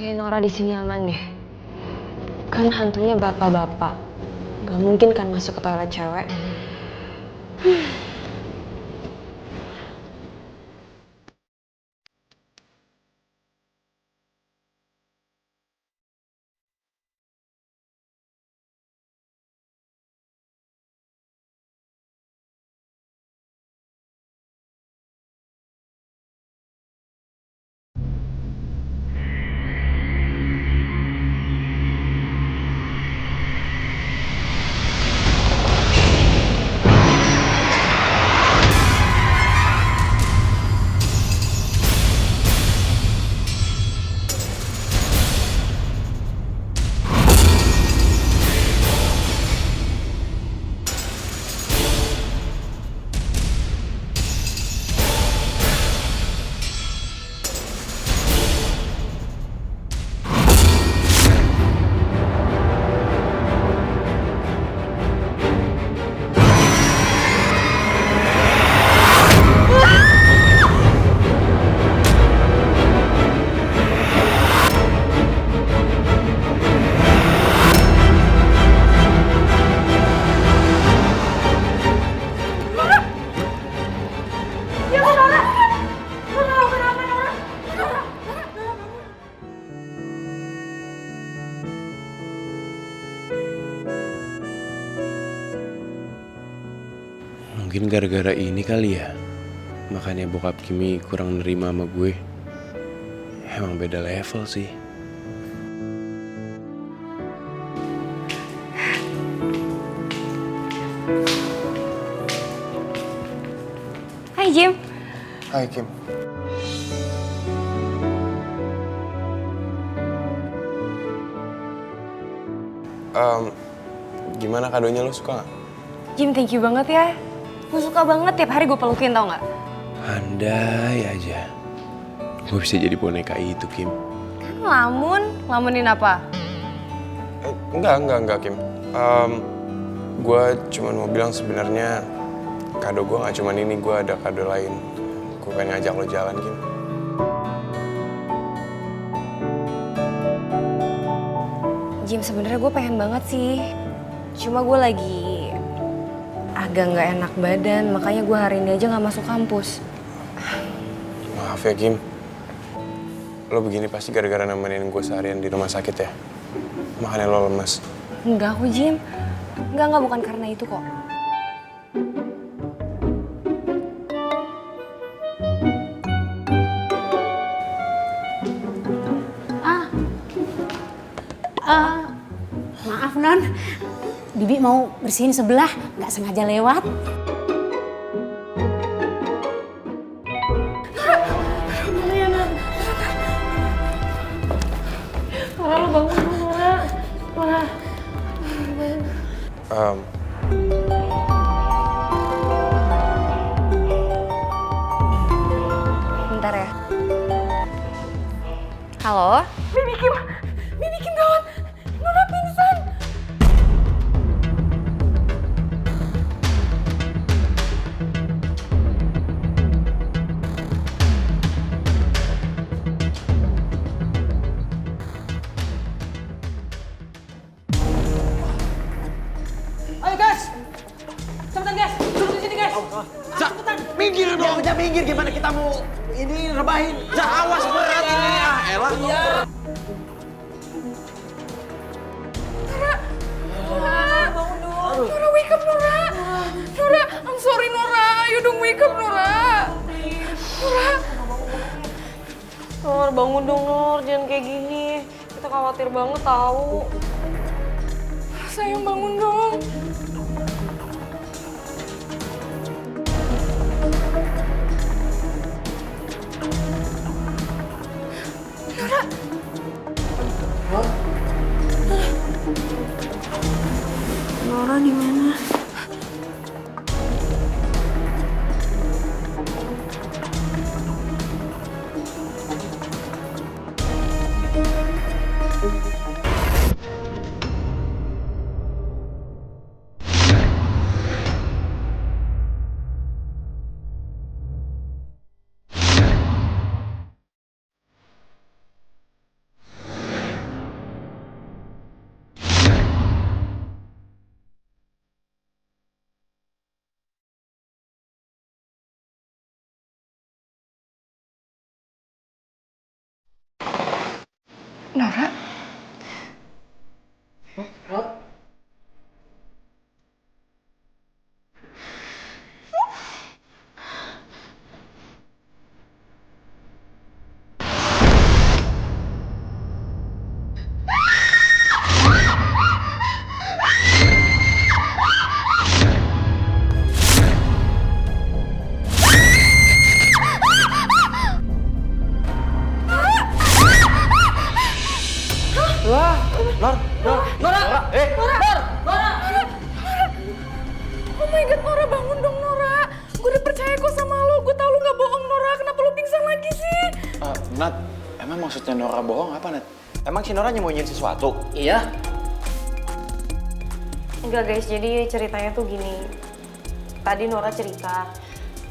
Kayak Nora di sini aman deh. Kan hantunya bapak-bapak. Gak mungkin kan masuk ke toilet cewek. Mungkin gara-gara ini kali ya, makanya bokap Kimi kurang nerima sama gue. Emang beda level sih. Hai Jim. Hai Kim. Gimana kadonya, lo suka gak? Jim, thank you banget ya. Gue suka banget tiap hari gue pelukin, tau gak? Andai aja gue bisa jadi boneka itu, Kim. Kan lamunin apa? Enggak Kim. Gue cuma mau bilang sebenarnya kado gue gak cuma ini, gue ada kado lain. Gue pengen ngajak lo jalan, Kim. Jim, sebenarnya gue pengen banget sih. Cuma gue lagi agak nggak enak badan, makanya gue hari ini aja nggak masuk kampus. Maaf ya, Kim. Lo begini pasti gara-gara nemenin gue seharian di rumah sakit ya? Makanya lo lemes. Enggak kok, Jim. Enggak, bukan karena itu kok. Maaf Non, Bibi mau bersihin sebelah, nggak sengaja lewat. Nora, lo bangun dulu, Nora. Nora. Bentar ya. Halo? Bibi Kim gawat. Nora pingsan. Ayo guys, cepetan guys, duduk di sini guys. Cepetan. Minggir dong. Ya, minggir gimana kita mau ini rebahin. Awas berat ini ya. Elah. Iya. Nora, wake up, Nora. Nora, I'm sorry, Nora. Ayo dong, wake up, Nora. Nora, bangun dong, Nor. Jangan kayak gini. Kita khawatir banget tahu. Sayang, bangun dong. Nora. Hah? Nora di mana? Nora? Oh my god, Nora bangun dong Nora. Gue udah percaya kok sama lo. Gue tau lo gak bohong Nora. Kenapa lo pingsan lagi sih? Nat, emang maksudnya Nora bohong apa, Nat? Emang si Nora nyembunyiin sesuatu? Iya. Enggak guys, jadi ceritanya tuh gini. Tadi Nora cerita,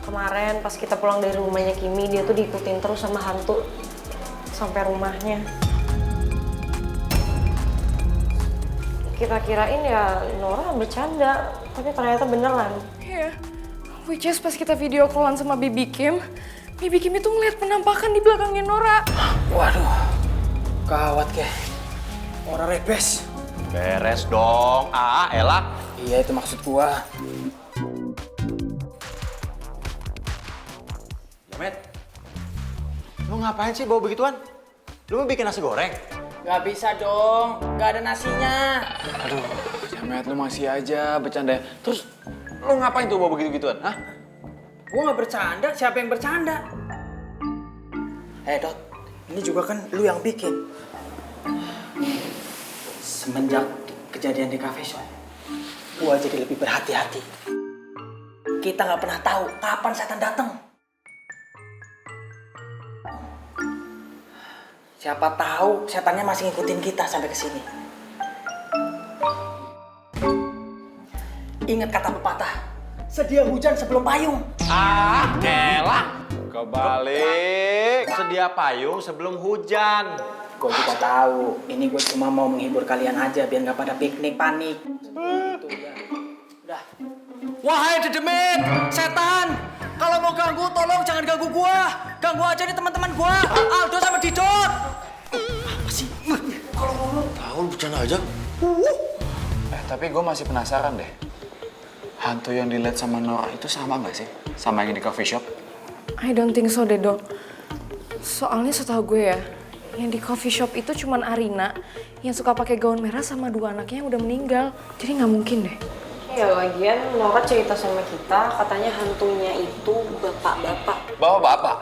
kemarin pas kita pulang dari rumahnya Kimi, dia tuh diikutin terus sama hantu sampai rumahnya. Kita kirain ya Nora bercanda, tapi ternyata beneran. Iya, which is pas kita video callan sama Bibi Kim itu ngeliat penampakan di belakangnya Nora. Waduh, gawat keh. Orang rebes. Beres dong, Ella. Iya, itu maksud gua. Jamet, lu ngapain sih bawa begituan? Lu mau bikin nasi goreng? Gak bisa dong, gak ada nasinya. Aduh, Jamet lu masih aja bercanda. Terus lu ngapain tuh bawa begitu-gituan, hah? Gua gak bercanda, siapa yang bercanda? Dot, ini juga kan lu yang bikin. Semenjak kejadian di cafe shop, gua jadi lebih berhati-hati. Kita gak pernah tahu kapan setan datang. Siapa tahu setannya masih ngikutin kita sampai ke sini. Ingat kata pepatah, sedia hujan sebelum payung. Ella. Kebalik. Sedia payung sebelum hujan. Gue juga tahu, ini gue cuma mau menghibur kalian aja biar nggak pada piknik panik. Gitu ya. Udah. Wahai dedemit, setan, kalau mau ganggu tolong jangan ganggu gua. Ganggu aja nih teman-teman gua, Aldo sama Didot. Apa sih? Kalau ngomong Tahu lu bercanda aja. Tapi gue masih penasaran deh. Hantu yang dilihat sama Nora itu sama nggak sih? Sama yang di coffee shop? I don't think so deh, Dok. Soalnya setahu gue ya, yang di coffee shop itu cuman Arina yang suka pakai gaun merah sama dua anaknya yang udah meninggal. Jadi nggak mungkin deh. Ya lagian Nora cerita sama kita katanya hantunya itu bapak-bapak. Bapak-bapak?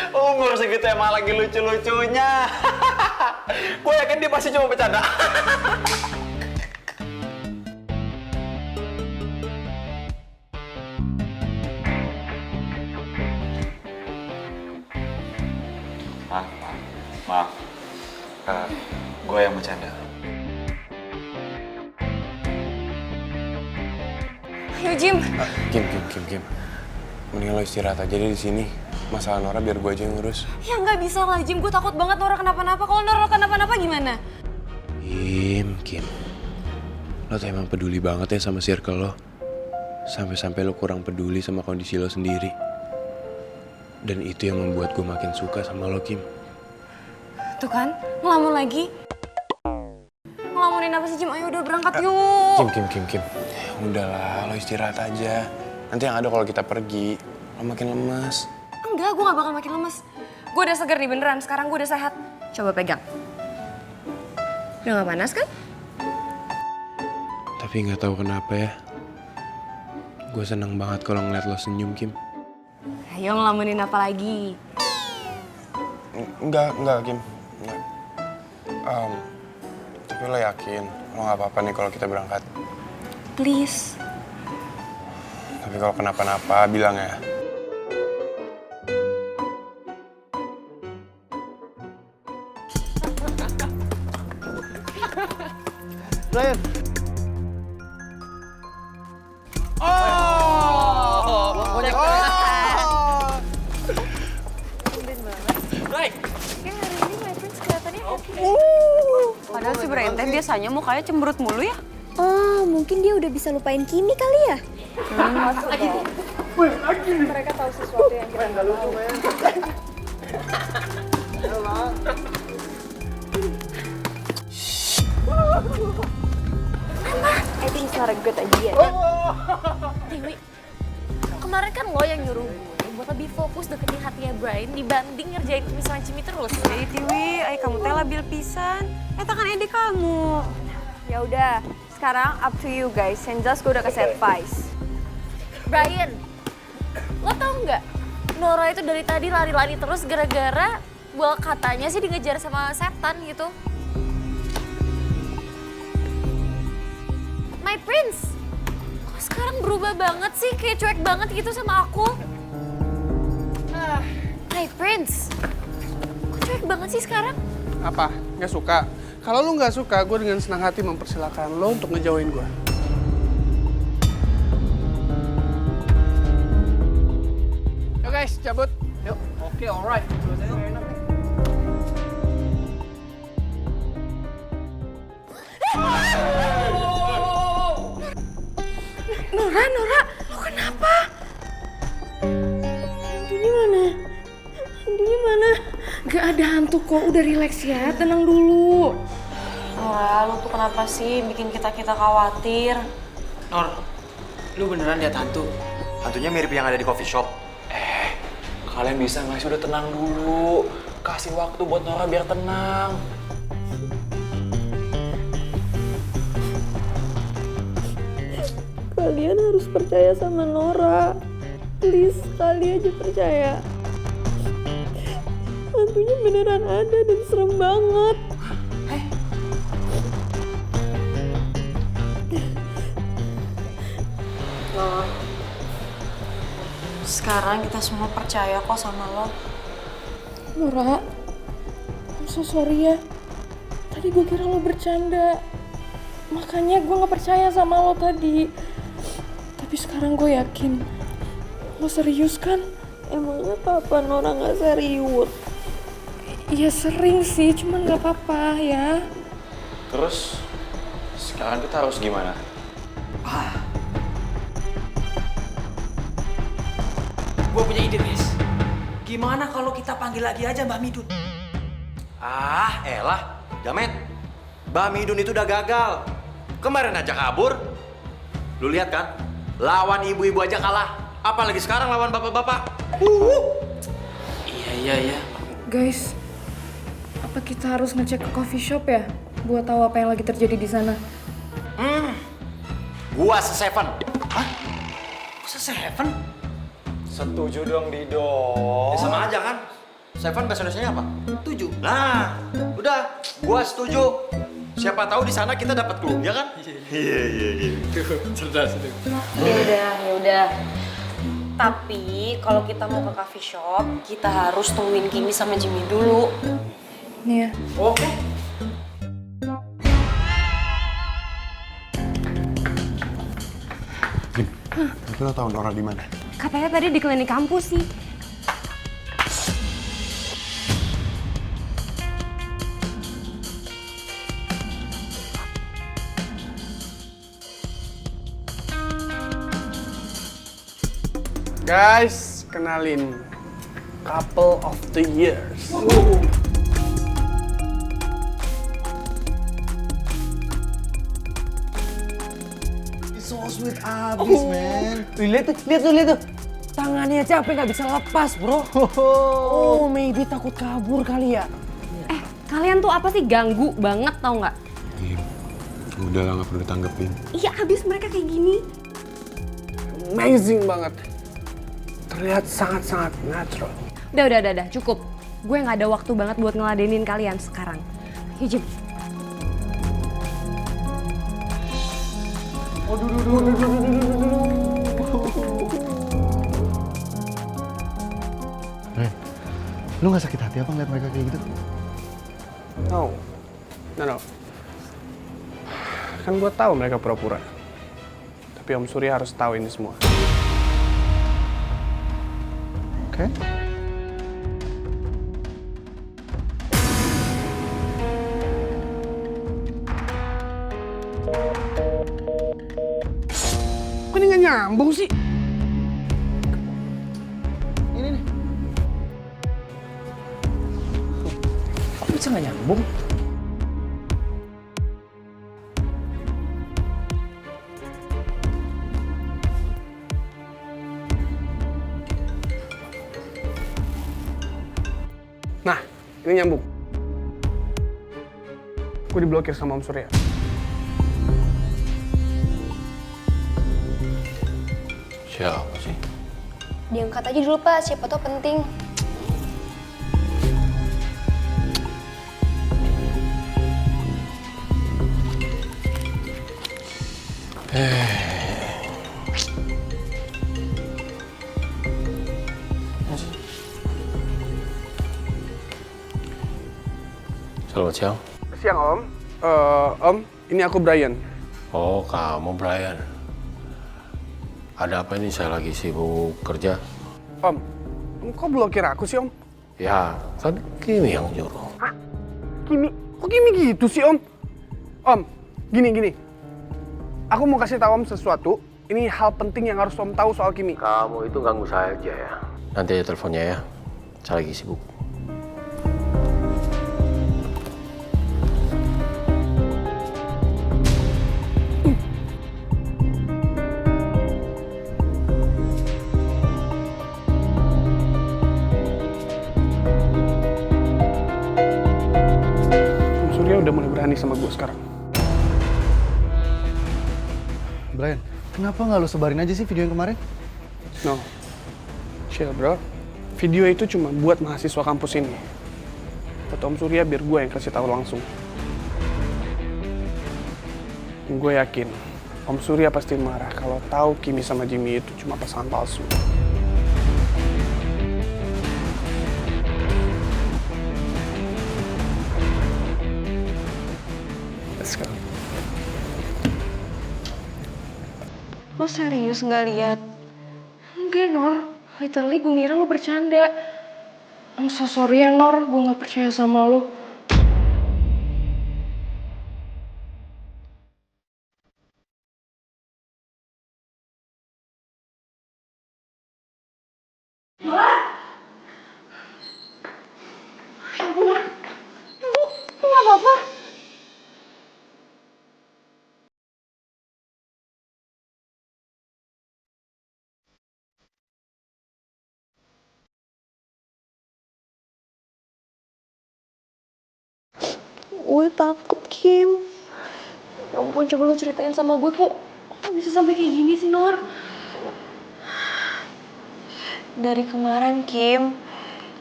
Umur segitu emang lagi lucu-lucunya. Gue yakin dia pasti cuma bercanda. Maaf. Gue yang bercanda. Ayo Jim. Kim. Mending lo istirahat aja deh di sini. Masalah Nora biar gue aja yang ngurus. Ya nggak bisa lah Jim, gue takut banget Nora kenapa-napa. Kalau Nora kenapa-napa gimana? Kim. Lo tuh emang peduli banget ya sama circle lo. Sampai-sampai lo kurang peduli sama kondisi lo sendiri. Dan itu yang membuat gue makin suka sama lo, Kim. Tuh kan, ngelamun lagi. Ngelamunin apa sih Jim? Ayo udah berangkat yuk. Kim. Udahlah, lo istirahat aja. Nanti yang ada kalau kita pergi, lo makin lemas. Enggak, gue gak bakal makin lemes. Gue udah seger nih beneran, sekarang gue udah sehat. Coba pegang. Udah gak panas kan? Tapi nggak tahu kenapa ya. Gue seneng banget kalau ngeliat lo senyum, Kim. Ayo ngelamunin apa lagi? Enggak, Kim. Enggak. Tapi lo yakin lo nggak apa-apa nih kalau kita berangkat? Please. Tapi kalau kenapa-napa bilang ya. Ryan. Padahal si Brian teh biasanya mukanya cemberut mulu ya. Oh, mungkin dia udah bisa lupain Kimi kali ya? Mereka tahu sesuatu yang kita nggak tahu. I think it's not a good idea. Dewi, kemarin kan lo yang nyuruh gue buat lebih fokus deketin hatinya Brian dibanding ngerjain misalnya Cimi terus. Jadi Tiwi, kamu teh labil pisan. Eta kan ide kamu. Ya udah, sekarang up to you guys. Yang jelas gue udah kasih advice. Brian, lo tau nggak? Nora itu dari tadi lari-lari terus gara-gara katanya sih dingejar sama setan gitu. My Prince, kok sekarang berubah banget sih? Kayak cuek banget gitu sama aku. My Prince, kok cuek banget sih sekarang? Apa? Nggak suka? Kalau lu nggak suka, gue dengan senang hati mempersilahkan lo untuk ngejauhin gue. Yuk guys, cabut. Yuk, oke, alright. Nora, lo kenapa? Hantunya mana? Hantunya mana? Gak ada hantu kok, udah relax ya, tenang dulu. Nora, lu tuh kenapa sih bikin kita khawatir? Nor, lu beneran lihat hantu? Hantunya mirip yang ada di coffee shop. Kalian bisa nggak sih udah tenang dulu? Kasih waktu buat Nora biar tenang. Kalian harus percaya sama Nora. Please, kali aja percaya. Hantunya beneran ada dan serem banget. Nor, sekarang kita semua percaya kok sama lo. Nora, I'm so sorry ya. Tadi gue kira lo bercanda. Makanya gue gak percaya sama lo tadi. Tapi sekarang gue yakin. Lo serius kan? Emangnya kapan Nora nggak serius? Iya sering sih, cuman gak apa-apa ya. Terus sekarang kita harus gimana? Gue punya ide, guys. Gimana kalau kita panggil lagi aja Mbak Midun? Ah, elah. Jamet. Mbak Midun itu udah gagal. Kemarin aja kabur. Lu lihat kan? Lawan ibu-ibu aja kalah. Apalagi sekarang lawan bapak-bapak. Iya. Guys, apa kita harus ngecek ke coffee shop ya? Buat tahu apa yang lagi terjadi di sana. Gua se-7. Hah? Kok se-7? Setuju dong Dido. Ya sama aja kan? 7 bahasa Indonesianya apa? 7. Nah, udah. Gua setuju. Siapa tahu di sana kita dapat clue, ya kan? Iya. Cerdas itu. Ya udah. Tapi kalau kita mau ke coffee shop, kita harus tungguin Kimi sama Jimmy dulu. Nih ya. Oke. Tapi lo tau Nora di mana? Katanya tadi di klinik kampus sih. Guys, kenalin. Couple of the years. So sweet abis, man. Lihat tuh. Tangannya aja sampai nggak bisa lepas, bro. Oh, maybe takut kabur kali ya. Kalian tuh apa sih ganggu banget tau nggak? Udah lah, gak perlu ditanggepin. Iya abis mereka kayak gini. Amazing banget. Terlihat sangat-sangat natural. Udah, cukup. Gue nggak ada waktu banget buat ngeladenin kalian sekarang. Yuk, Jim. Ren, lu gak sakit hati apa ngeliat mereka kayak gitu? No. Kan gue tahu mereka pura-pura. Tapi Om Surya harus tahu ini semua. Oke. Kok ini nggak nyambung sih? Ini nih. Kok bisa nggak nyambung? Nah, ini nyambung. Gue diblokir sama Om Surya. Siapa sih? Diangkat aja dulu Pak, siapa tau penting. Selamat siang. Siang Om. Om, ini aku Brian. Oh, kamu Brian. Ada apa ini? Saya lagi sibuk kerja. Om kok blokir aku sih Om? Ya, kan Kimi yang nyuruh. Hah? Kimi? Kok Kimi gitu sih Om? Om, gini. Aku mau kasih tahu Om sesuatu. Ini hal penting yang harus Om tahu soal Kimi. Kamu itu ganggu saya aja ya. Nanti aja teleponnya ya. Saya lagi sibuk. Udah mulai berani sama gue sekarang. Brian, kenapa nggak lo sebarin aja sih video yang kemarin? No, chill bro. Video itu cuma buat mahasiswa kampus ini. Buat Om Surya biar gue yang kasih tahu langsung. Gue yakin Om Surya pasti marah kalau tahu Kimi sama Jimmy itu cuma pasangan palsu. Lo serius nggak lihat? Enggak, Nor. Literally gue ngira lo bercanda. I'm so sorry ya, Nor. Gue nggak percaya sama lo. Nora! Ya ampun, Ibu, nggak apa-apa. Gue takut, Kim. Ya ampun, coba lo ceritain sama gue kok bisa sampai kayak gini sih, Nor? Dari kemarin, Kim.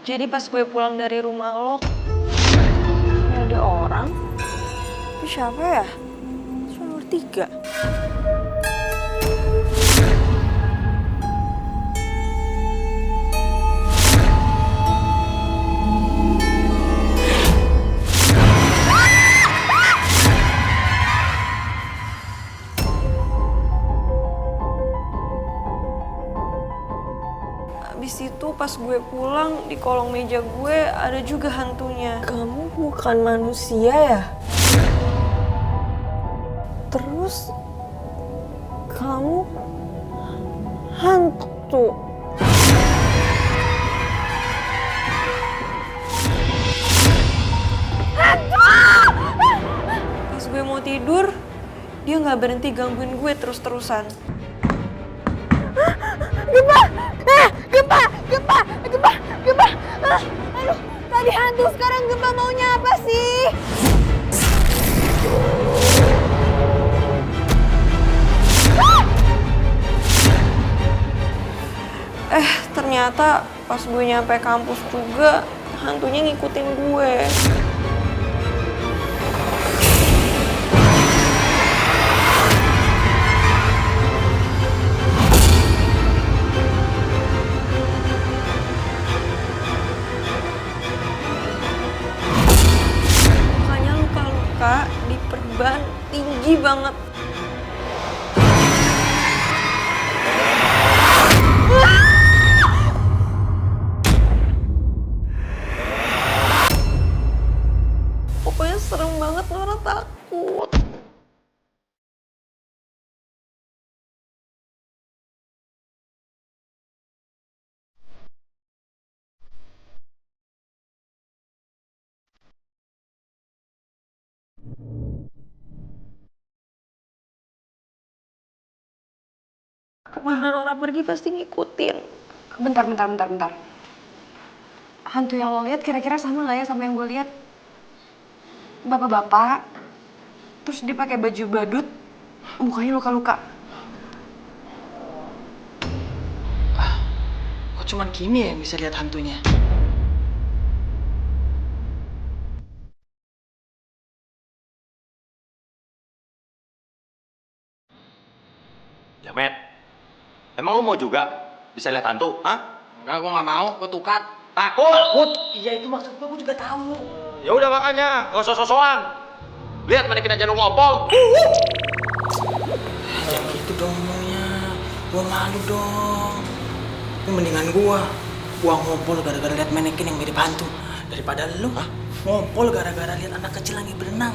Jadi pas gue pulang dari rumah lo, ada orang. Tapi siapa ya? Cuma nomor 3. Abis itu pas gue pulang, di kolong meja gue ada juga hantunya. Kamu bukan manusia ya? Terus kamu hantu. Pas gue mau tidur, dia nggak berhenti gangguin gue terus-terusan. Gempa! Aduh, tadi hantu, sekarang gempa, maunya apa sih? Ternyata pas gue nyampe kampus juga, hantunya ngikutin gue. keji banget. Pokoknya serem banget, Nora takut. Kemana Nora pergi pasti ngikutin. Bentar. Hantu yang lo lihat kira-kira sama nggak ya sama yang gue lihat? Bapak-bapak, terus dia pakai baju badut, mukanya luka-luka. Kok cuman Kimi ya yang bisa lihat hantunya? Jamet, emang lu mau juga bisa lihat hantu? Hah? Enggak, gue nggak mau. Gue tukat. Takut? Iya itu maksud gue juga tahu. Ya udah makanya, nggak usah sosokan. Lihat manekin aja lu ngompol. Jangan gitu dong ngomongnya. Gue malu dong. Ini mendingan gue ngompol gara-gara lihat manekin yang mirip hantu daripada lu ngompol gara-gara lihat anak kecil lagi berenang.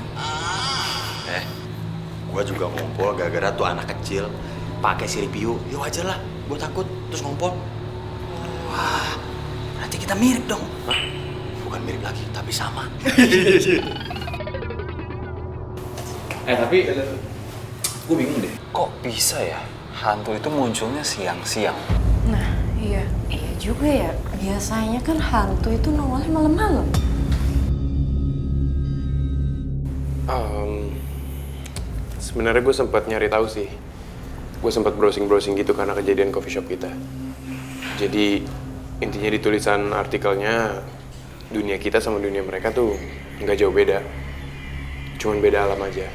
Gua juga ngompol gara-gara tuh anak kecil pakai sirip piu. Ya wajar lah, gua takut terus ngompol. Wah, berarti kita mirip dong. Hah? Bukan mirip lagi, tapi sama. Tapi gue bingung deh. Kok bisa ya hantu itu munculnya siang-siang? Nah, iya juga ya. Biasanya kan hantu itu nongolnya malam-malam. Sebenarnya gue sempat nyari tahu sih. Gue sempat browsing gitu karena kejadian coffee shop kita. Jadi intinya di tulisan artikelnya dunia kita sama dunia mereka tuh nggak jauh beda. Cuman beda alam aja.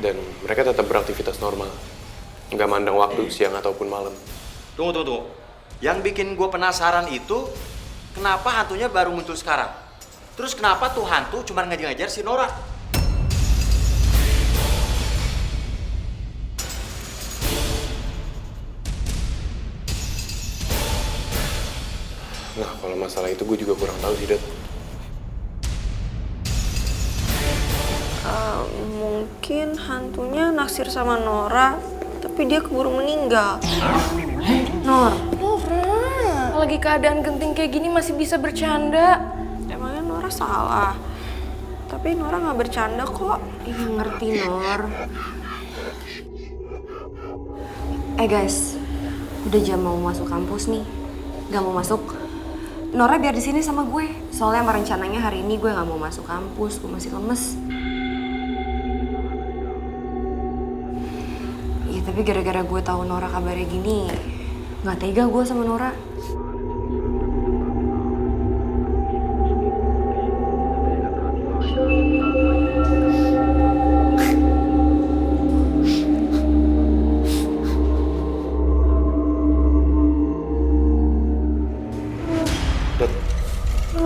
Dan mereka tetap beraktivitas normal. Nggak mandang waktu siang ataupun malam. Tunggu. Yang bikin gue penasaran itu kenapa hantunya baru muncul sekarang? Terus kenapa tuh hantu cuma ngajar-ngajar si Nora? Nah, kalau masalah itu gue juga kurang tahu sih, Dot. Mungkin hantunya naksir sama Nora, tapi dia keburu meninggal. Nora, lagi keadaan genting kayak gini masih bisa bercanda. Emangnya Nora salah? Tapi Nora nggak bercanda kok. Iya ngerti, Nor. Guys, udah jam mau masuk kampus nih. Gak mau masuk? Nora biar di sini sama gue. Soalnya emang rencananya hari ini gue nggak mau masuk kampus, gue masih lemes. Iya tapi gara-gara gue tahu Nora kabarnya gini, nggak tega gue sama Nora.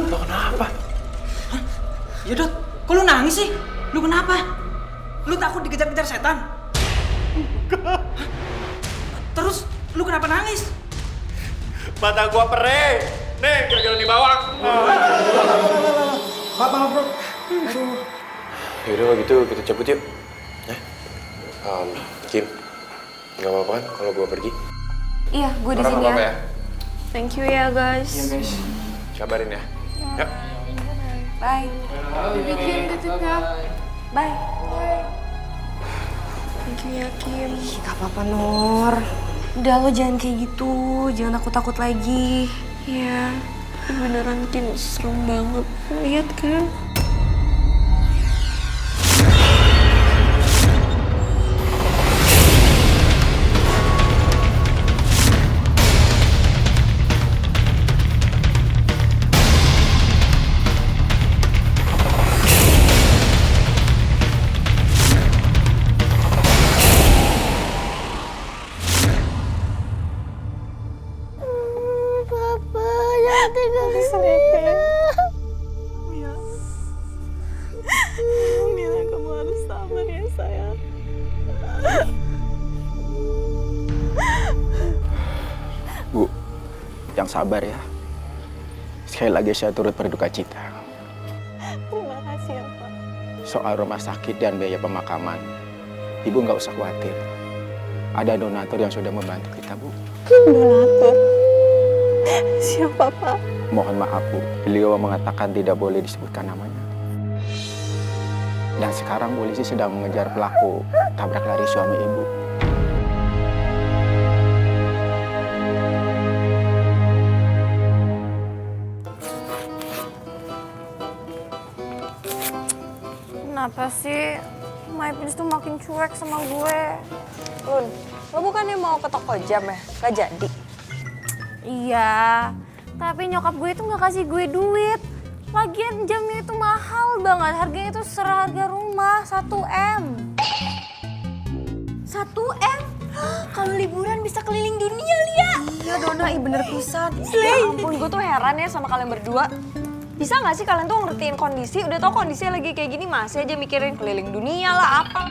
Lo kenapa? Hah? Ya Dot, kok lu nangis sih? Lu kenapa? Lu takut dikejar-kejar setan? Enggak. Terus lu kenapa nangis? Mata gua perih. Nih, gara-gara di bawah. Maaf bro. Yaudah kalau gitu kita cabut yuk. Kim, nggak apa-apa kan kalau gue pergi? Iya, gue di sini ya. Thank you ya guys. Iya guys. Kabarin ya. Yuk. Bye. Bikin titipnya. Bye. Thank you ya Kim. Gak apa-apa Nor. Udah lo jangan kayak gitu, jangan takut-takut lagi. Iya, beneran Kim serem banget. Lihat kan? harus sabar ya sayang. Bu, yang sabar ya. Sekali lagi saya turut berduka cita. Terima kasih ya Pak. Soal rumah sakit dan biaya pemakaman, Ibu nggak usah khawatir. Ada donatur yang sudah membantu kita, Bu. Donatur? Siapa Pak? Mohon maaf, Bu. Beliau mengatakan tidak boleh disebutkan namanya. Dan sekarang polisi sedang mengejar pelaku tabrak lari suami Ibu. Kenapa sih My Prince tuh makin cuek sama gue? Lun, lo bukannya mau ke toko jam ya? Gak jadi? Iya, tapi nyokap gue itu gak kasih gue duit. Lagian jamnya itu mahal banget, harganya itu seharga rumah 1M. 1M? Kalau liburan bisa keliling dunia, Lia. Iya Dona, bener pisan. Ya ampun, gue tuh heran ya sama kalian berdua. Bisa gak sih kalian tuh ngertiin kondisi? Udah tau kondisinya lagi kayak gini masih aja mikirin keliling dunia lah apa.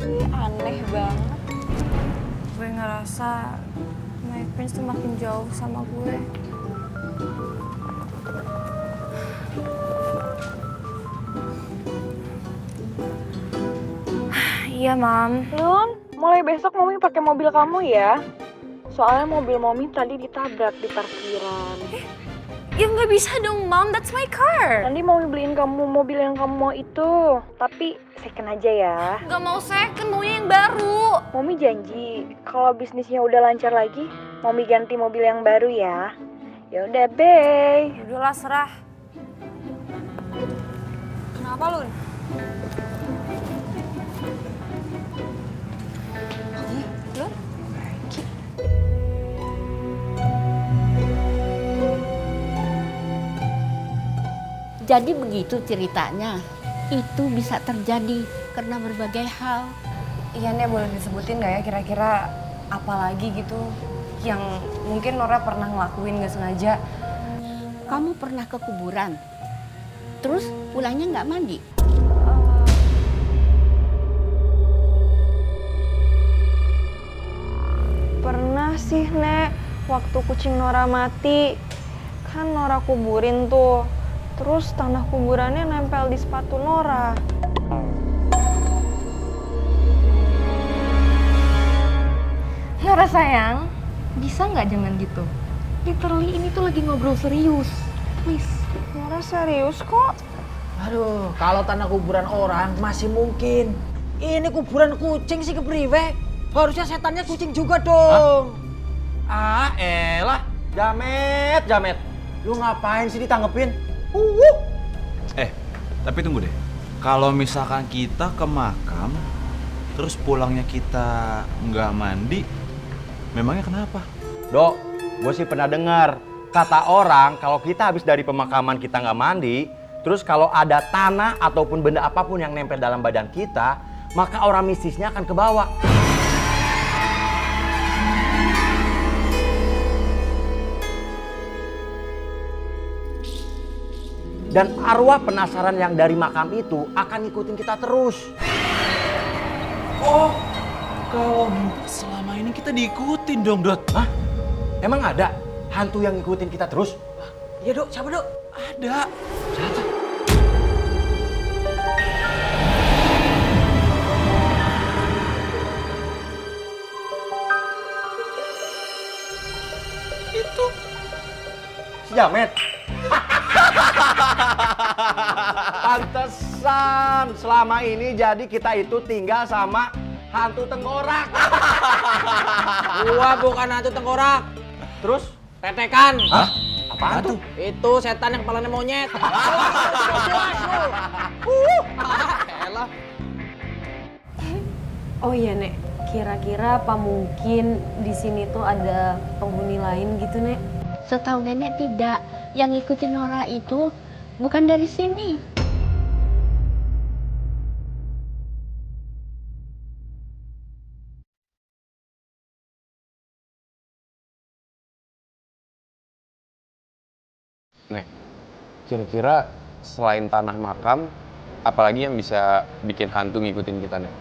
Ih, aneh banget. Gue ngerasa My Prince tuh makin jauh sama gue. Iya, Mam. Lun, mulai besok Mami pakai mobil kamu ya. Soalnya mobil Mami tadi ditabrak di parkiran. Ya nggak bisa dong, Mom. That's my car. Nanti Mami beliin kamu mobil yang kamu mau itu. Tapi second aja ya. Nggak mau second, maunya yang baru. Mami janji, kalau bisnisnya udah lancar lagi, Mami ganti mobil yang baru ya. Ya udah, Bey. Udahlah, serah. Kenapa, Lun? Lun? Jadi begitu ceritanya. Itu bisa terjadi karena berbagai hal. Iya Nek, boleh disebutin gak ya kira-kira apa lagi gitu yang mungkin Nora pernah ngelakuin gak sengaja? Kamu pernah ke kuburan, terus pulangnya nggak mandi? Pernah sih, Nek. Waktu kucing Nora mati, kan Nora kuburin tuh. Terus tanah kuburannya nempel di sepatu Nora. Nora sayang, bisa nggak jangan gitu? Literally ini tuh lagi ngobrol serius, please. Nora serius kok. Aduh, kalau tanah kuburan orang masih mungkin. Ini kuburan kucing sih kepriwe. Harusnya setannya kucing juga dong. Ah, elah. Jamet. Lu ngapain sih ditanggepin? Tapi tunggu deh. Kalau misalkan kita ke makam, terus pulangnya kita nggak mandi, memangnya kenapa? Dok, gue sih pernah dengar kata orang kalau kita habis dari pemakaman kita nggak mandi, terus kalau ada tanah ataupun benda apapun yang nempel dalam badan kita, maka aura mistisnya akan ke bawah. Dan arwah penasaran yang dari makam itu akan ngikutin kita terus. Oh, kalau selama ini kita diikutin dong, Dot. Hah? Emang ada hantu yang ngikutin kita terus? Iya, Dok. Siapa, Dok? Ada. Siapa? Itu. Si Jamet. Pantesan selama ini jadi kita itu tinggal sama hantu tengkorak. Gua bukan hantu tengkorak. Terus? Tetekan. Hah? Apaan tuh? Itu setan yang kepalanya monyet. Elah. Oh iya Nek, kira-kira apa mungkin di sini tuh ada penghuni lain gitu Nek? Setahu nenek tidak. Yang ngikutin Nora itu bukan dari sini. Nek, kira-kira selain tanah makam, Apalagi yang bisa bikin hantu ngikutin kita nih.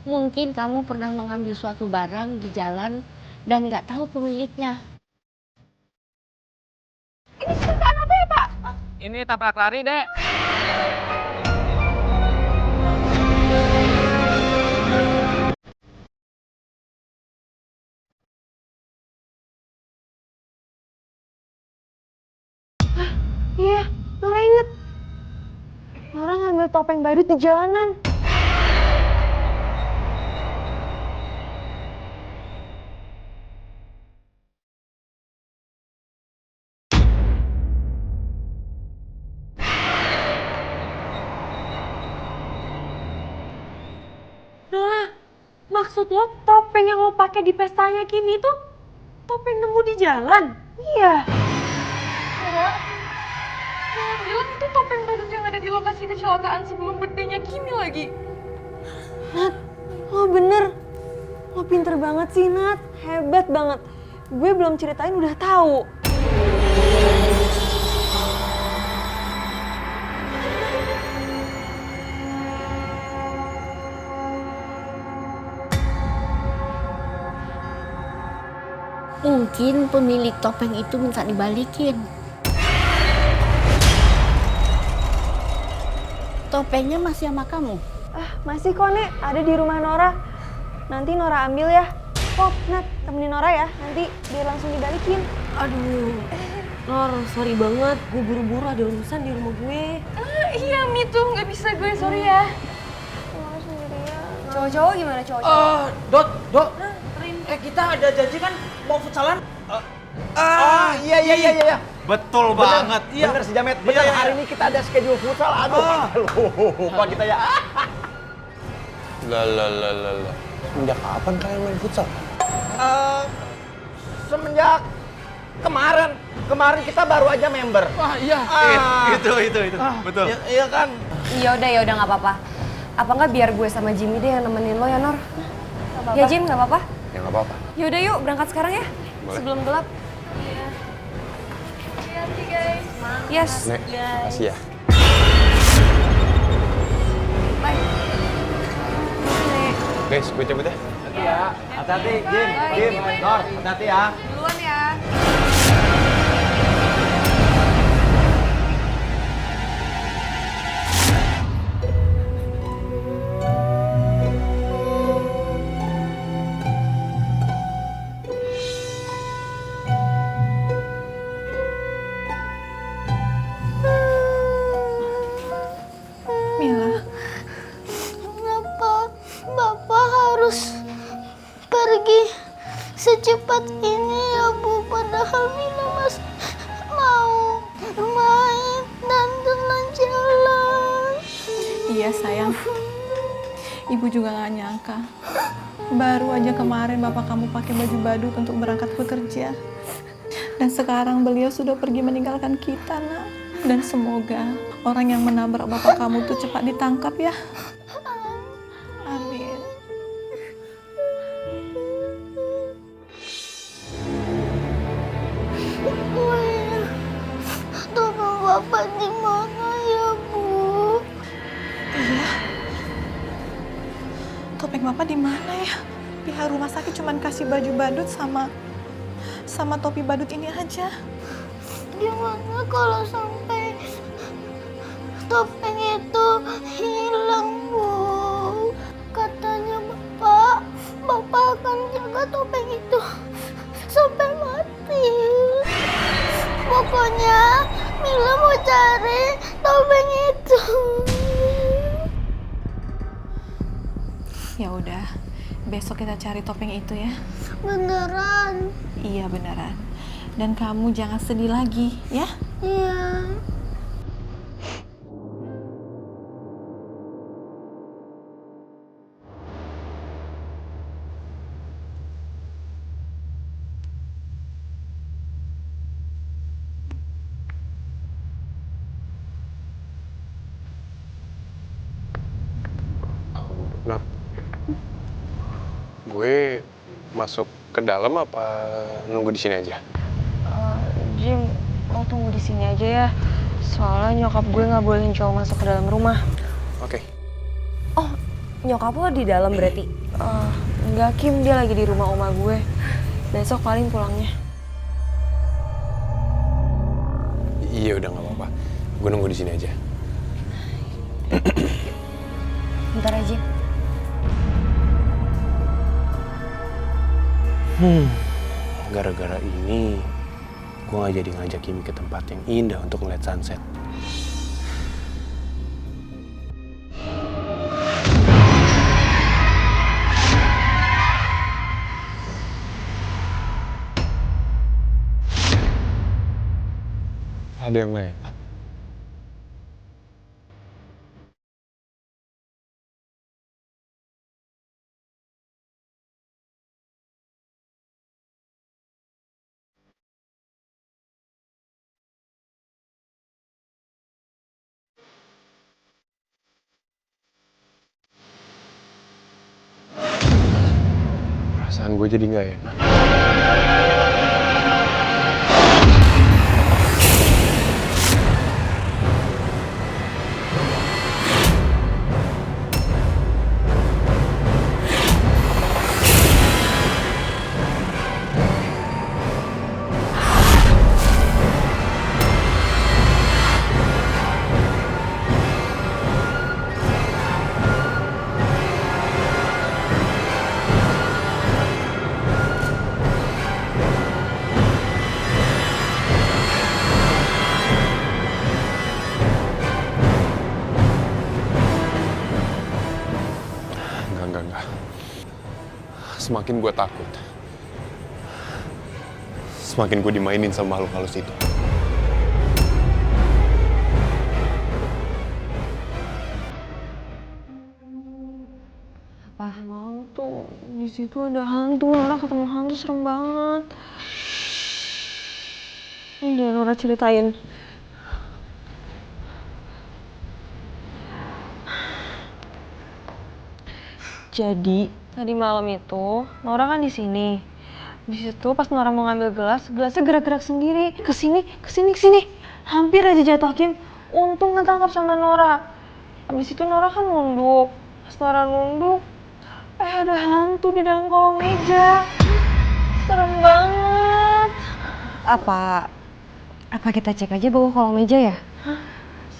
Mungkin kamu pernah mengambil suatu barang di jalan dan nggak tahu pemiliknya. Ini kecelakaan apa ya, Pak? Ini tabrak lari, Dek. Iya, Nora inget. Nora ngambil topeng badut di jalanan. Nora, maksud lo topeng yang lo pakai di pestanya Kimi tuh topeng nemu di jalan? Iya. Nora, jangan bilang itu topeng badut yang ada di lokasi kecelakaan sebelum birthday-nya Kimi lagi. Nat, lo bener. Lo pinter banget sih, Nat. Hebat banget. Gue belum ceritain udah tahu. Mungkin pemilik topeng itu minta dibalikin. Topengnya masih sama kamu? Masih kok, Nek. Ada di rumah Nora. Nanti Nora ambil ya. Oh, Nat, temenin Nora ya. Nanti biar langsung dibalikin. Aduh, Nor, sorry banget. Gue buru-buru ada urusan di rumah gue. Iya, Mi tuh. Nggak bisa gue, sorry ya. Nora sendirian. Cowok-cowok gimana cowok-cowok? Dot. Kita ada janji kan mau futsalan? Iya. Betul banget. Iya. Bener si Jamet. Bener, Iya. hari ini kita ada schedule futsal. Aduh, lupa kita ya. Lah. Sejak kapan kalian main futsal? Semenjak kemarin. Kemarin kita baru aja member. Wah, iya. Itu. Betul. Iya kan? Ya udah nggak apa-apa. Apa nggak biar gue sama Jimmy deh yang nemenin lo ya, Nor? Ya Jim, nggak apa-apa? Ya nggak apa-apa. Yaudah yuk, berangkat sekarang ya. Boleh. Sebelum gelap. Hati-hati, guys. Yes. Nek, makasih ya. Bye. Guys, gue cabut ya. Hati ya. Hati-hati, Jim, Nor, hati-hati ya. Duluan ya. Mila. Kenapa Bapak harus pergi secepat ini ya Bu? Padahal Mila masih mau main dan jalan-jalan. Iya, sayang. Ibu juga gak nyangka. Baru aja kemarin bapak kamu pakai baju badut untuk berangkat bekerja. Dan sekarang beliau sudah pergi meninggalkan kita, Nak. Dan semoga orang yang menabrak bapak kamu tuh cepat ditangkap ya. Amin. Tolong Bapak di mana ya Bu? Iya. Topeng bapak di mana ya? Pihak rumah sakit cuman kasih baju badut sama topi badut ini aja. Gimana kalau sampai topeng itu hilang, Bu? Katanya Bapak akan jaga topeng itu sampai mati. Pokoknya Mila mau cari topeng itu. Ya udah, besok kita cari topeng itu ya. Beneran? Iya beneran. Dan kamu jangan sedih lagi, ya? Iya. Nah, gue masuk ke dalam apa nunggu di sini aja? Jim, lo tunggu di sini aja ya. Soalnya nyokap gue nggak bolehin cowok masuk ke dalam rumah. Oke. Oh, nyokap lo di dalam berarti? Enggak, Kim, dia lagi di rumah oma gue. Besok paling pulangnya. Iya udah nggak apa-apa. Gue nunggu di sini aja. Bentar aja. Gara-gara ini, gue gak jadi ngajak Kimi ke tempat yang indah untuk ngeliat sunset. Ada yang lain? Perasaan gue jadi gak enak. Enggak. Semakin gue takut, semakin gue dimainin sama makhluk halus itu. Apa? Hantu. Di situ ada hantu. Nora ketemu hantu serem banget. Udah Nora ceritain. Jadi tadi malam itu Nora kan di sini. Di situ pas Nora mau ngambil gelasnya gerak-gerak sendiri kesini. Hampir aja jatuh, Kim. Untung ketangkap sama Nora. Habis itu Nora kan nunduk. Pas Nora nunduk, ada hantu di dalam kolong meja. Serem banget. Apa kita cek aja bawah kolong meja ya? Hah?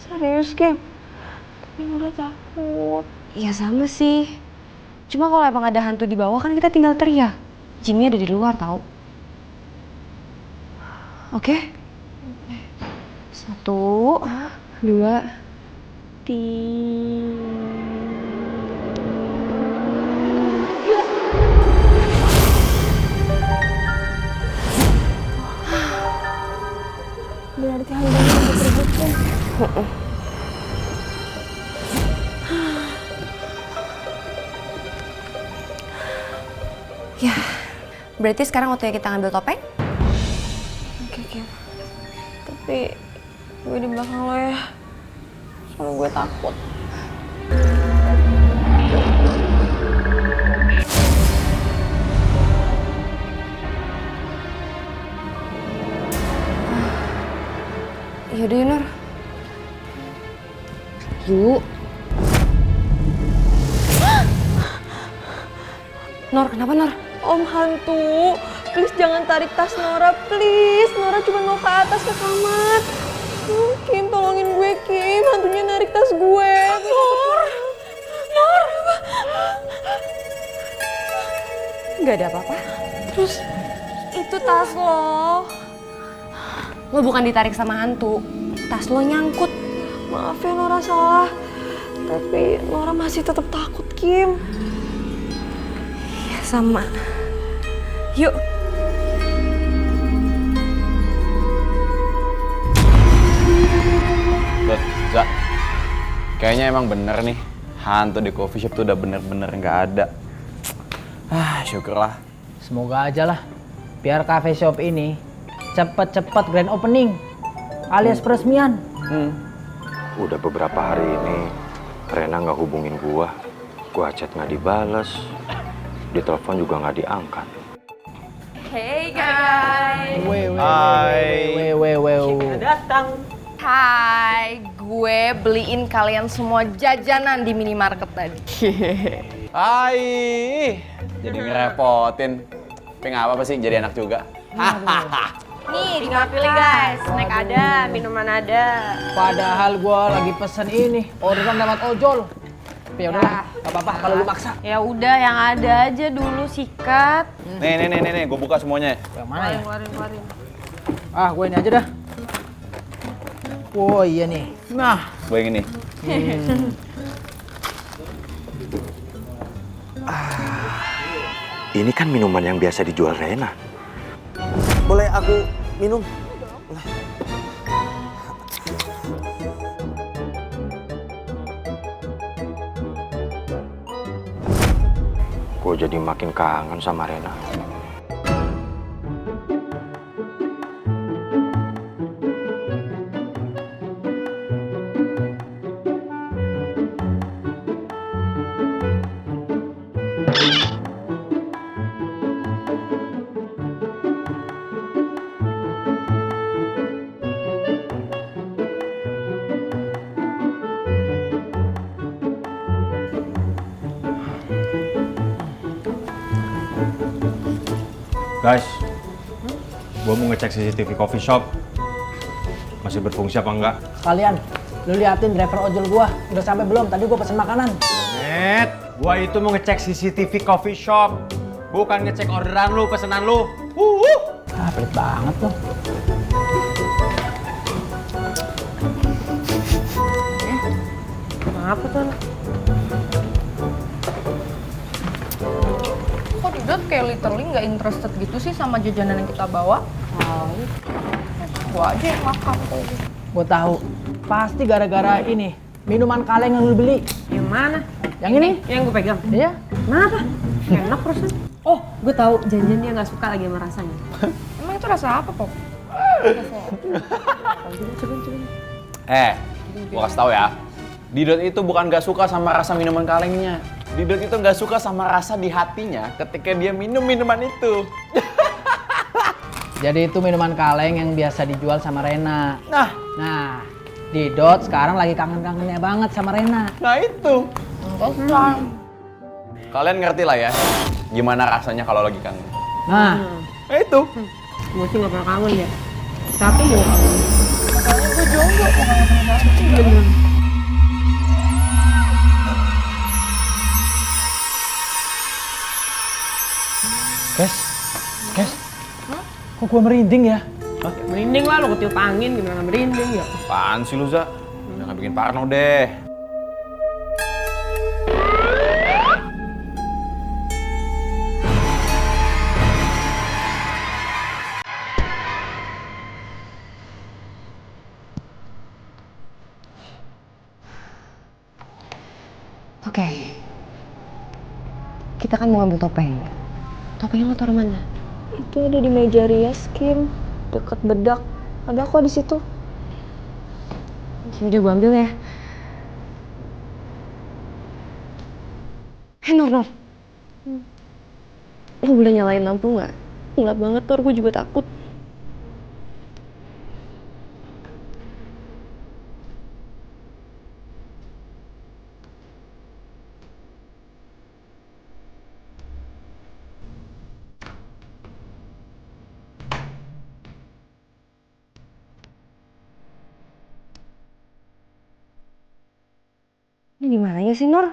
Serius, Kim? Tapi Nora takut. Iya sama sih. Cuma kalau emang ada hantu di bawah kan kita tinggal teriak. Jimmy ada di luar tau. Oke? 1, 2, 3. Berarti hantunya udah terbukti. Ya, berarti sekarang waktunya kita ngambil topeng? Oke, Kim. Tapi gue di belakang lo ya. Soalnya gue takut. Yaudah ya, Nur. Yuk. Nor, kenapa Nor? Om hantu, please jangan tarik tas Nora, please. Nora cuma mau ke atas ke kamar. Kim, tolongin gue, Kim. Hantunya narik tas gue. Nor. Nggak ada apa-apa. Terus, itu tas lo. Lo bukan ditarik sama hantu. Tas lo nyangkut. Maaf ya Nora salah. Tapi Nora masih tetap takut, Kim. Sama. Yuk. Loh, Za. Kayaknya emang bener nih. Hantu di coffee shop tuh udah bener-bener nggak ada. Syukurlah. Semoga aja lah. Biar cafe shop ini cepet-cepet grand opening. Alias peresmian. Udah beberapa hari ini Rena nggak hubungin gua chat nggak dibales, di telepon juga nggak diangkat. Hey guys. Hai. Kita datang. Hai, gue beliin kalian semua jajanan di minimarket tadi. Hai, jadi ngerepotin. Tapi nggak apa-apa sih, jadi enak juga. Nih, tinggal pilih guys. Snack ada, minuman ada. Padahal gua lagi pesen ini, orderan lewat ojol. Tapi yaudahlah, nggak apa-apa kalau lu maksa. Ya udah, yang ada aja dulu sikat. Nih, gue buka semuanya. Yang mana ya? Keluarin. Ah, gue ini aja dah. Oh iya nih. Nah, Gue yang ini. Ini kan minuman yang biasa dijual Rena. Boleh aku minum? Gue jadi makin kangen sama Rena. Guys, gue mau ngecek CCTV coffee shop. Masih berfungsi apa enggak? kalian, lu liatin driver ojol gua. Udah sampai belum? Tadi gua pesen makanan. Net, gue itu mau ngecek CCTV coffee shop. Bukan ngecek orderan lu, pesanan lu. Ah, pelit banget lo. Apa tuh? Kok Didot kayak literally nggak interested gitu sih sama jajanan yang kita bawa? Gua aja yang makan tuh. Gua tahu. Pasti gara-gara ini. Minuman kaleng yang lu beli. Yang mana? Yang ini? Yang gue pegang. Iya. Kenapa? Enak rasanya. Oh, gue tahu. Janjian dia nggak suka lagi sama rasanya. Emang itu rasa apa, Pop? Gua kasih tau ya. Didot itu bukan gak suka sama rasa minuman kalengnya. Didot itu gak suka sama rasa di hatinya ketika dia minum minuman itu. Jadi itu minuman kaleng yang biasa dijual sama Rena. Nah, Didot sekarang lagi kangen-kangennya banget sama Rena. nah itu. Kalian ngerti lah ya, gimana rasanya kalau lagi kangen. Nah, itu. Gue sih nggak pernah kangen ya. Tapi gue kangen. Makanya gue jomblo, mau kangen sama siapa? Kes, kok gua merinding ya? Merinding lah, lo ketiup angin gimana merinding ya? Apaan sih lu, Za? Jangan bikin parno deh. Oke. Kita kan mau ngambil topeng. Topengnya lo taruh mana? Itu ada di meja rias, Kim. Deket bedak. Ada kok di situ. Udah gue ambil ya. Nor. Lo boleh nyalain lampu nggak? Gelap banget, Tor. Gue juga takut. Ini di mananya sih, Nor?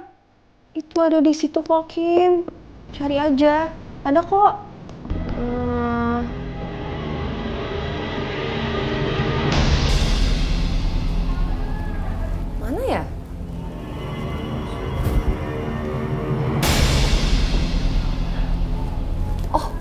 Itu ada di situ kok, Kim. Cari aja. Ada kok. Mana ya? Oh.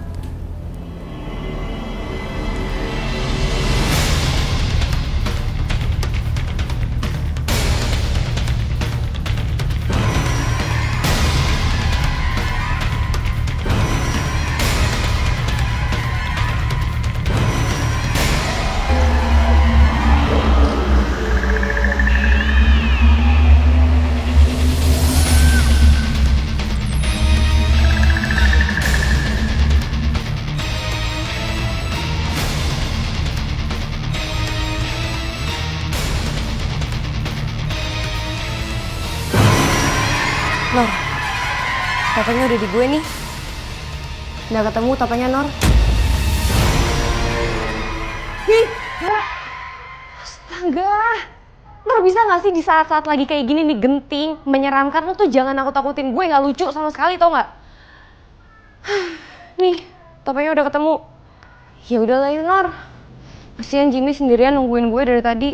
Nor, topengnya udah di gue nih. Udah ketemu topengnya, Nor. Ih, astaga. Nor, bisa gak sih di saat-saat lagi kayak gini nih genting, menyeramkan, lo tuh jangan nakut-nakutin gue, gak lucu sama sekali, tau gak? Nih, topengnya udah ketemu. Ya udahlah ya, Nor. Kasian Jimmy sendirian nungguin gue dari tadi.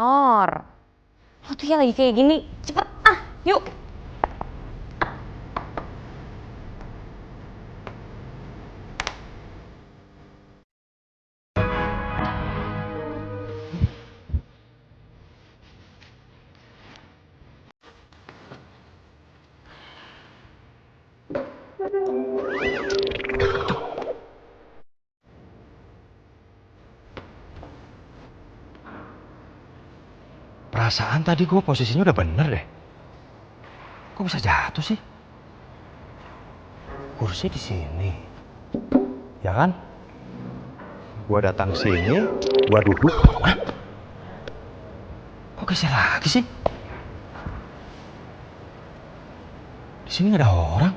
Nor, lo tuh ya lagi kayak gini, cepet yuk. Perasaan tadi gue posisinya udah bener deh. Kok bisa jatuh sih? Kursi di sini, ya kan? Gue datang sini, gue duduk. Hah? Kok geser lagi sih? Di sini nggak ada orang.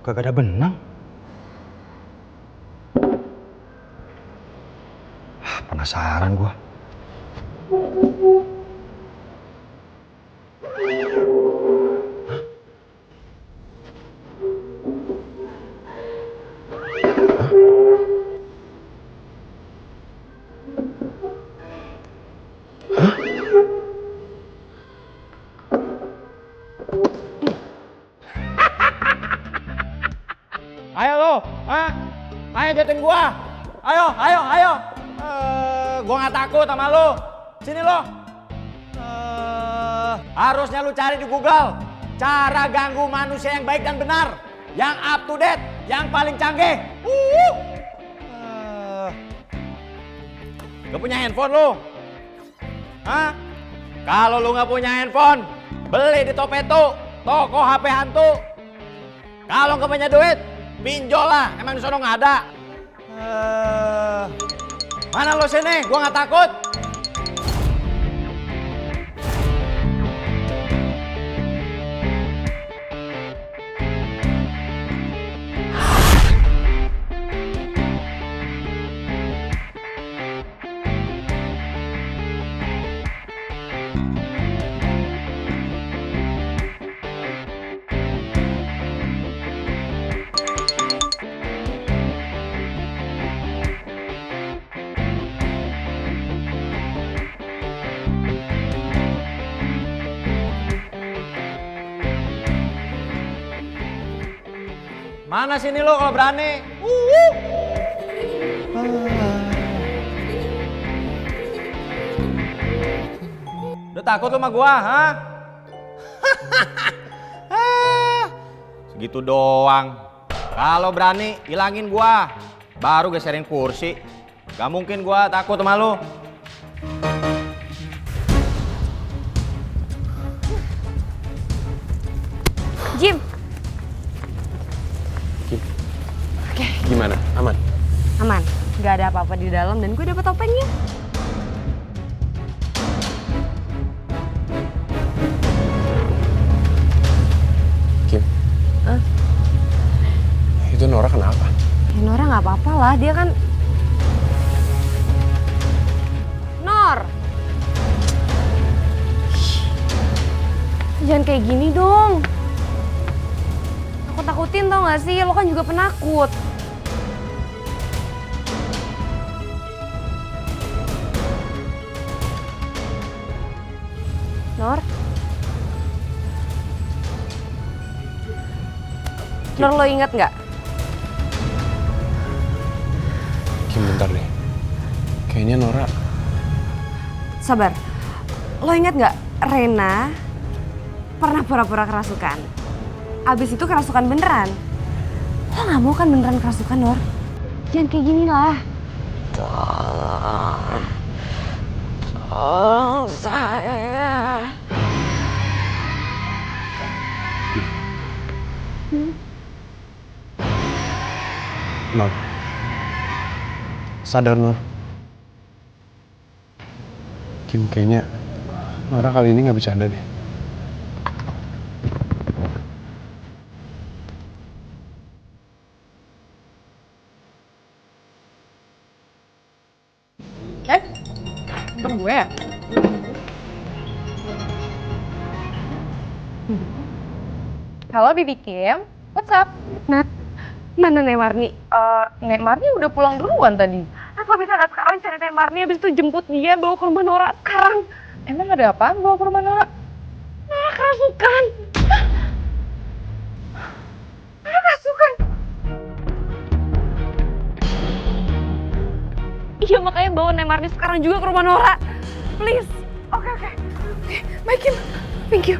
Kagak ada benang. Penasaran gua. Ayo lo, ayo jatin gua. Ayo. Gua nggak takut sama lo. Sini lo. Harusnya lu cari di Google cara ganggu manusia yang baik dan benar, yang up to date, yang paling canggih. Gak punya handphone lu? Hah? Kalau lu nggak punya handphone, beli di Topetu, toko HP hantu. Kalau nggak punya duit, pinjol lah, emang di sono nggak ada. Mana lo sini? Gua nggak takut. Mana sini lo kalau berani? Udah takut lo sama gua, ha? Segitu doang. Kalau berani, hilangin gua. Baru geserin kursi. Gak mungkin gua takut sama lo. Jim. Gimana? Aman? Aman, gak ada apa-apa di dalam dan gue dapet topengnya. Kim? Hah? Itu Nora kenapa? Ya Nora gak apa-apa lah, dia kan... Nor! Jangan kayak gini dong. Takut-takutin tau gak sih, lo kan juga penakut. Nor? Nor, lo inget nggak? Kim, bentar deh. Kayaknya Nora... Sabar. Lo inget nggak? Rena pernah pura-pura kerasukan. Abis itu kerasukan beneran. Lo nggak mau kan beneran kerasukan, Nor? Jangan kayak gini lah. Tolong saya. Nor, Sadar, Nur. Kim, kayaknya Nora kali ini nggak bercanda deh. Untuk gue ya? Halo Bibi Kim, what's up? Nat, mana Nek Marni? Nek Marni udah pulang duluan tadi. Aku bisa nggak sekarang cari Nek Marni, abis itu jemput dia bawa ke rumah Nora sekarang. Emang ada apaan bawa ke rumah Nora? Nora kerasukan. Nora kerasukan. Iya makanya bawa Nek Marni sekarang juga ke rumah Nora. Please. Oke. Baik Kim, thank you.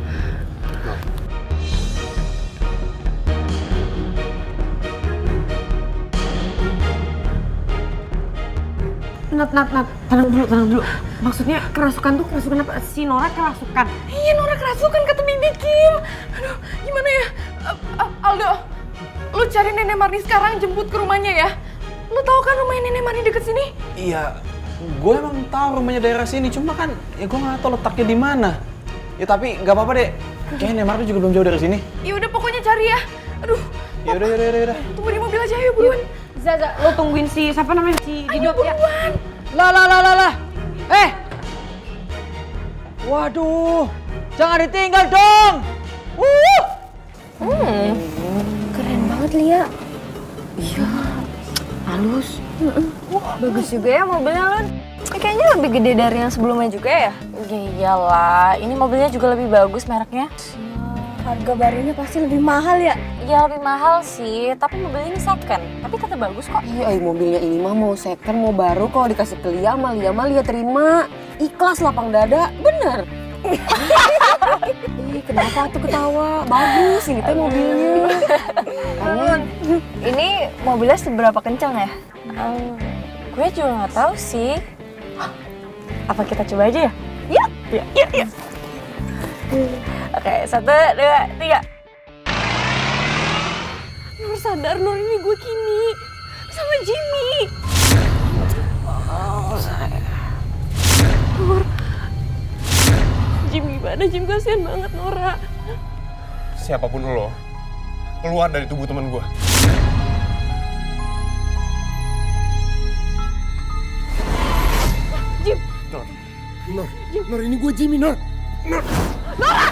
Nat, tenang dulu. Maksudnya kerasukan tuh kerasukan apa? Si Nora kerasukan. Iya Nora kerasukan kata Bibi Kim. Aduh gimana ya? Aldo, lu cari Nenek Marni sekarang jemput ke rumahnya ya. Lu tahu kan rumahnya Nenek Marni deket sini? Iya, gue emang tahu rumahnya daerah sini, cuma kan ya gue nggak tahu letaknya di mana. Ya tapi nggak apa-apa deh. Kayaknya Neymar tuh juga belum jauh dari sini. Ya udah pokoknya cari ya. Aduh. Yaudah. Tunggu di mobil aja ya buruan. Zaza, lo tungguin si siapa namanya si Didot ya. Lah. Waduh, jangan ditinggal dong. Keren banget Lia. Iya, halus. Bagus juga ya mobilnya Lun. Kayaknya lebih gede dari yang sebelumnya juga ya? Ya iyalah, ini mobilnya juga lebih bagus mereknya. Harga barunya pasti lebih mahal ya? Ya lebih mahal sih, tapi mobil ini second. Tapi tetap bagus kok. Iya, mobilnya ini mah mau second, mau baru kok dikasih ke Lia mah Lia terima. Ikhlas lapang dada, bener. Ih, kenapa tuh ketawa? Bagus ini teh mobilnya. Ini mobilnya seberapa kencang ya? Gue juga nggak tahu sih. Apa kita coba aja ya? Yuk. Oke, 1, 2, 3. Nur sadar, Nur ini gue Kimi sama Jimmy. Nur, Jim gimana? Jim kasihan banget Nora. Siapapun lo, keluar dari tubuh teman gue. Jim. Nur, ini gue Jimmy, Nur. Nora!